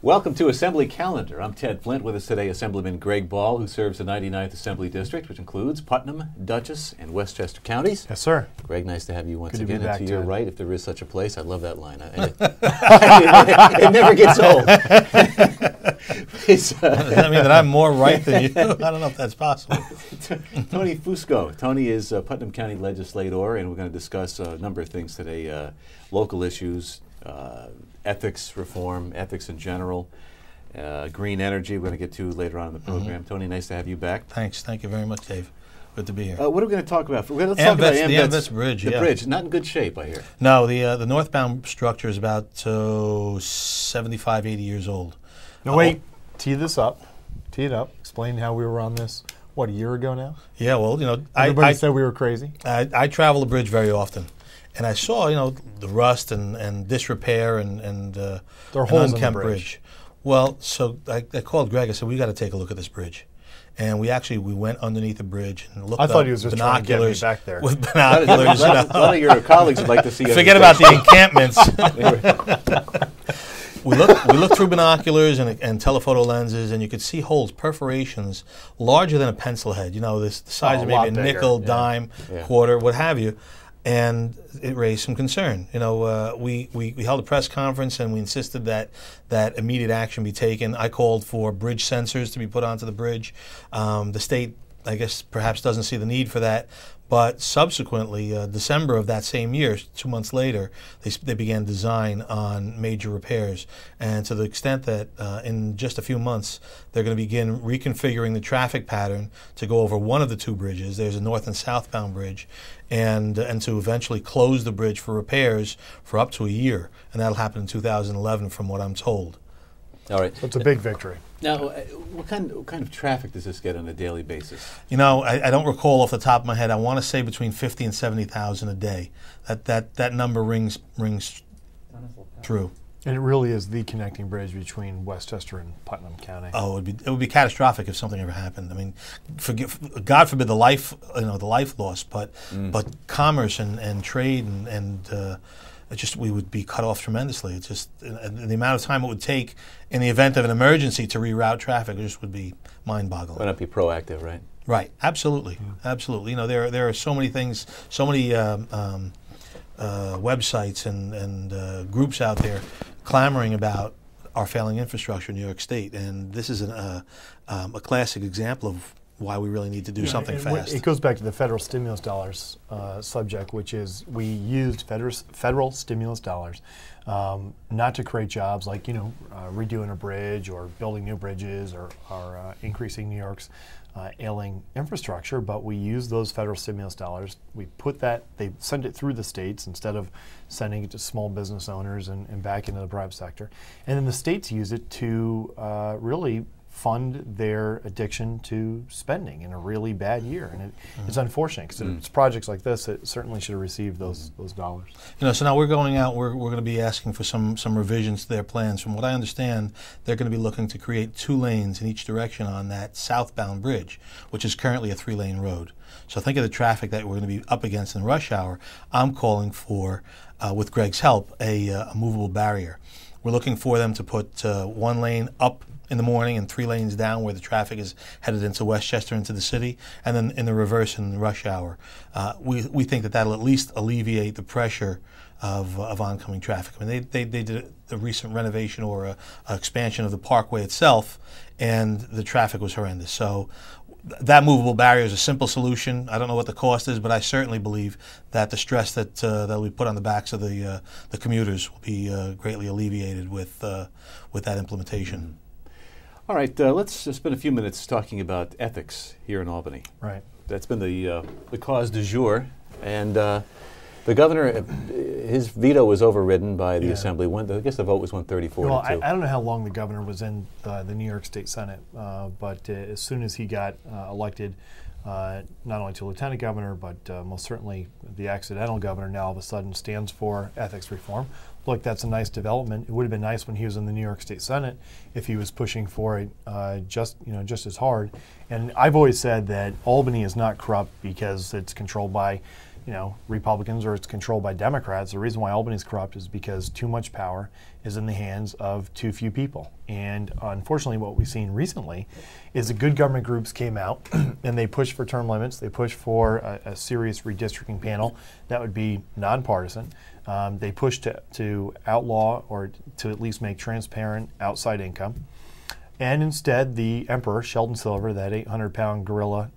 Welcome to Assembly Calendar. I'm Ted Flint. With us today, Assemblyman Greg Ball, who serves the 99th Assembly District, which includes Putnam, Dutchess, and Westchester counties. Yes, sir. Greg, nice to have you once Good again. To be back, and to your Ted. right, if there is such a place, I love that line. It never gets old. Does that mean that I'm more right than you? I don't know if that's possible. Tony Fusco. Tony is Putnam County Legislator, and we're going to discuss a number of things today, local issues, ethics reform, ethics in general, green energy we're going to get to later on in the program. Tony, nice to have you back. Thanks. Thank you very much, Dave. Good to be here. What are we going to talk about? Let's talk about the AmVets Bridge. The bridge, not in good shape, I hear. No, the northbound structure is about 75, 80 years old. No, wait. Tee this up. Tee it up. Explain how we were on this, what, a year ago now? Yeah, well, Everybody said we were crazy. I travel the bridge very often. And I saw, the rust and disrepair and there are holes in the bridge. Well, so I called Greg. I said, we got to take a look at this bridge. And we went underneath the bridge and looked I up thought he was just trying to get me back there. With binoculars. A lot of your colleagues would like to see you. Forget about the encampments. We looked through binoculars and telephoto lenses, and you could see holes, perforations, larger than a pencil head. The size of maybe a nickel, dime, quarter, what have you. And it raised some concern. We held a press conference and we insisted that immediate action be taken. I called for bridge sensors to be put onto the bridge. The state, I guess, perhaps doesn't see the need for that. But subsequently, December of that same year, 2 months later, they began design on major repairs. And to the extent that in just a few months, they're going to begin reconfiguring the traffic pattern to go over one of the two bridges. There's a north and southbound bridge, and to eventually close the bridge for repairs for up to a year. And that'll happen in 2011, from what I'm told. All right. So it's a big victory. Now, what kind of traffic does this get on a daily basis? I don't recall off the top of my head. I want to say between 50 and 70,000 a day. That number rings true. And it really is the connecting bridge between Westchester and Putnam County. Oh, it would be catastrophic if something ever happened. I mean, God forbid the life loss, but commerce and trade and we would be cut off tremendously. It's just the amount of time it would take in the event of an emergency to reroute traffic just would be mind-boggling. Why not be proactive, right? Right, absolutely, absolutely. There are so many things, so many websites and groups out there clamoring about our failing infrastructure in New York State, and this is a classic example of why we really need to do something fast. It goes back to the federal stimulus dollars subject, which is we used federal stimulus dollars not to create jobs like redoing a bridge or building new bridges or increasing New York's ailing infrastructure, but we use those federal stimulus dollars. We they send it through the states instead of sending it to small business owners and back into the private sector. And then the states use it to really fund their addiction to spending in a really bad year. And it's unfortunate because it's projects like this that certainly should have received those dollars. So now we're going out, we're going to be asking for some revisions to their plans. From what I understand, they're going to be looking to create 2 lanes in each direction on that southbound bridge, which is currently a 3-lane road. So think of the traffic that we're going to be up against in rush hour. I'm calling for, with Greg's help, a movable barrier. We're looking for them to put 1 lane up in the morning and 3 lanes down where the traffic is headed into Westchester, into the city, and then in the reverse in the rush hour. We think that'll at least alleviate the pressure of oncoming traffic. I mean, they did a recent renovation or a expansion of the parkway itself, and the traffic was horrendous. So that movable barrier is a simple solution. I don't know what the cost is, but I certainly believe that the stress that we put on the backs of the commuters will be greatly alleviated with that implementation. All right, let's spend a few minutes talking about ethics here in Albany. Right. That's been the cause du jour, and the governor, his veto was overridden by the Assembly. I guess the vote was 134 to 2. Well, I don't know how long the governor was in the New York State Senate, but as soon as he got elected, not only to lieutenant governor, but most certainly the accidental governor now all of a sudden stands for ethics reform. Look, that's a nice development. It would have been nice when he was in the New York State Senate if he was pushing for it just as hard. And I've always said that Albany is not corrupt because it's controlled by Republicans or it's controlled by Democrats. The reason why Albany's corrupt is because too much power is in the hands of too few people. And unfortunately, what we've seen recently is the good government groups came out and they pushed for term limits. They pushed for a serious redistricting panel that would be nonpartisan. They pushed to outlaw or to at least make transparent outside income. And instead, the emperor, Sheldon Silver, that 800-pound gorilla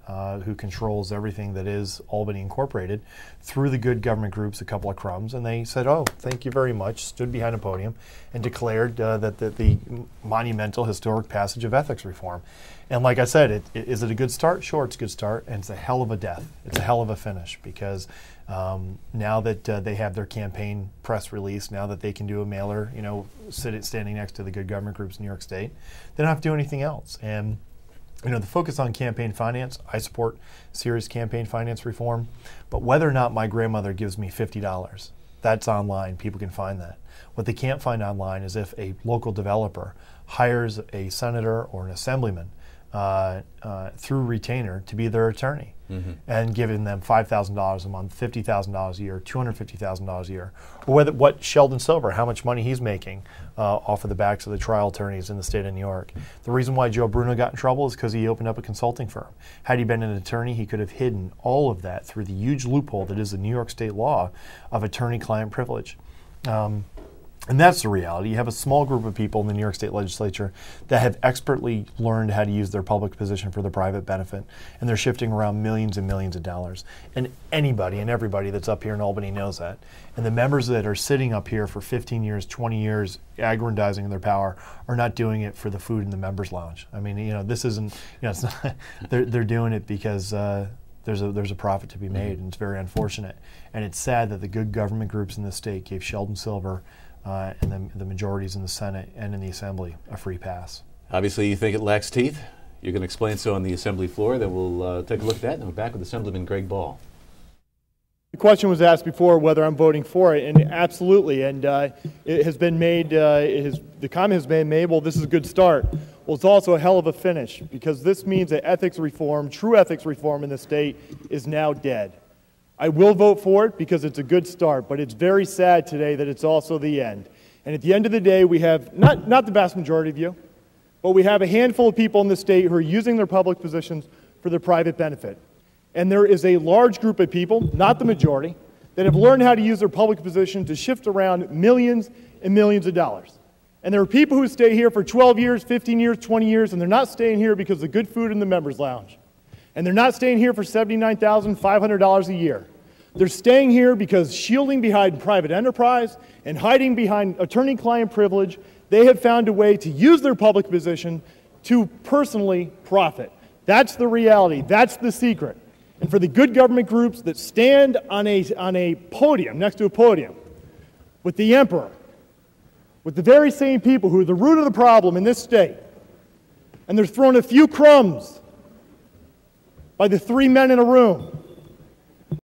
who controls everything that is Albany Incorporated, threw the good government groups a couple of crumbs, and they said, oh, thank you very much, stood behind a podium, and declared that the monumental historic passage of ethics reform. And like I said, is it a good start? Sure, it's a good start, and it's a hell of a death. It's a hell of a finish, because now that they have their campaign press release, now that they can do a mailer, standing next to the good government groups in New York State, they don't have to do anything else. And the focus on campaign finance, I support serious campaign finance reform, but whether or not my grandmother gives me $50, that's online. People can find that. What they can't find online is if a local developer hires a senator or an assemblyman through retainer to be their attorney, and giving them $5,000 a month, $50,000 a year, $250,000 a year, or what Sheldon Silver, how much money he's making off of the backs of the trial attorneys in the state of New York. The reason why Joe Bruno got in trouble is because he opened up a consulting firm. Had he been an attorney, he could have hidden all of that through the huge loophole that is the New York State law of attorney-client privilege. And that's the reality. You have a small group of people in the New York State Legislature that have expertly learned how to use their public position for their private benefit, and they're shifting around millions and millions of dollars. And anybody and everybody that's up here in Albany knows that. And the members that are sitting up here for 15 years, 20 years, aggrandizing their power, are not doing it for the food in the members' lounge. I mean, this isn't, it's not, they're doing it because there's a profit to be made, and it's very unfortunate. And it's sad that the good government groups in the state gave Sheldon Silver and the majorities in the Senate and in the Assembly a free pass. Obviously, you think it lacks teeth. You can explain so on the Assembly floor. Then we'll take a look at that, and we're back with Assemblyman Greg Ball. The question was asked before whether I'm voting for it, and absolutely. And it has been made. The comment has been made. Well, this is a good start. Well, it's also a hell of a finish, because this means that ethics reform, true ethics reform in the state, is now dead. I will vote for it because it's a good start, but it's very sad today that it's also the end. And at the end of the day, we have, not the vast majority of you, but we have a handful of people in the state who are using their public positions for their private benefit. And there is a large group of people, not the majority, that have learned how to use their public position to shift around millions and millions of dollars. And there are people who stay here for 12 years, 15 years, 20 years, and they're not staying here because of the good food in the members' lounge. And they're not staying here for $79,500 a year. They're staying here because, shielding behind private enterprise and hiding behind attorney-client privilege, they have found a way to use their public position to personally profit. That's the reality. That's the secret. And for the good government groups that stand on a podium, next to a podium, with the emperor, with the very same people who are the root of the problem in this state, and they're thrown a few crumbs by the three men in a room,